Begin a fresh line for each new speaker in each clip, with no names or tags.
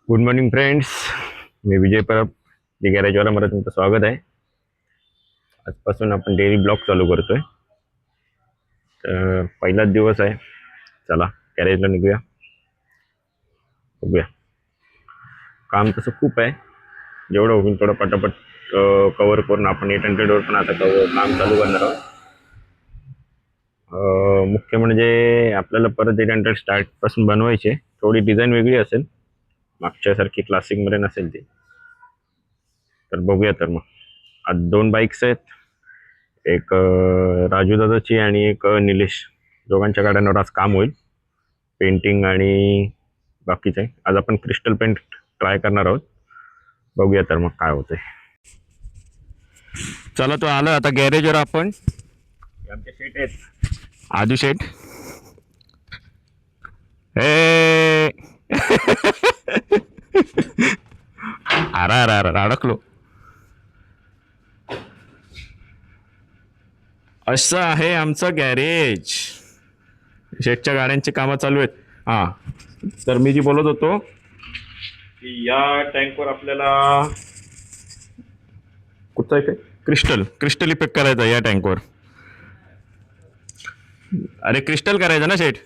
Good morning friends. मी Vijay Parab the गॅरेजवाल्यामध्ये तुमचं स्वागत आहे. आजपासून आपण डेली ब्लॉग चालू करतोय. तर पहिलाच दिवस आहे. चला गॅरेजला निघूया, बघूया. काम तसं खूप आहे, जेवढं होईल थोडं पटापट कवर करून आपण 800वर पण आता काम चालू करणार आहोत. मुख्य म्हणजे आपल्याला परत 800 स्टार्टपासून बनवायचे. थोडी डिझाईन वेगळी असेल, मागच्यासारखी क्लासिकमध्ये नसेल ती. तर बघूया. तर मग आज 2 बाईक्स आहेत, एक राजू दादाची आणि एक निलेश. दोघांच्या गाड्यांवर आज काम होईल, पेंटिंग आणि बाकीचे. आज आपण क्रिस्टल पेंट ट्राय करणार आहोत, बघूया तर मग काय होतंय. चला तो आलं आता गॅरेजवर. आपण आमचे शेट आहेत, आजू शेट. हे अरा अरा अरा अडकलो. असं आहे आमचं गॅरेज. शेटच्या गाड्यांची कामं चालू आहेत. हां, तर मी जी बोलत होतो की या टँकवर आपल्याला कुठचा इफेक्ट, क्रिस्टल इफेक्ट करायचा या टँकवर. अरे क्रिस्टल करायचं ना शेट,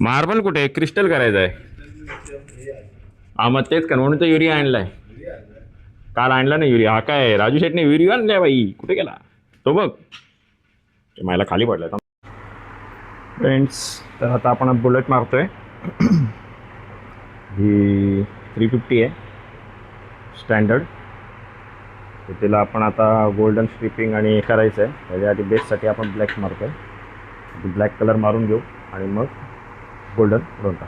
मार्बल कुठे, क्रिस्टल करायचं आहे. हा मग तेच कर, म्हणून तर युरिया आणलाय. काल आणला ना युरिया. हा काय राजू शेटने युरिया आणलाय बाई, कुठे गेला तो बघ. ते मला खाली पडलाय. फ्रेंड्स, तर आता आपण बुलेट मारतोय. ही 350 आहे स्टँडर्ड. तर तिला आपण आता गोल्डन स्ट्रिपिंग आणि करायचं आहे. त्याच्याआधी बेससाठी आपण ब्लॅक मारतोय. ब्लॅक कलर मारून घेऊ आणि मग गोल्डन बनवता.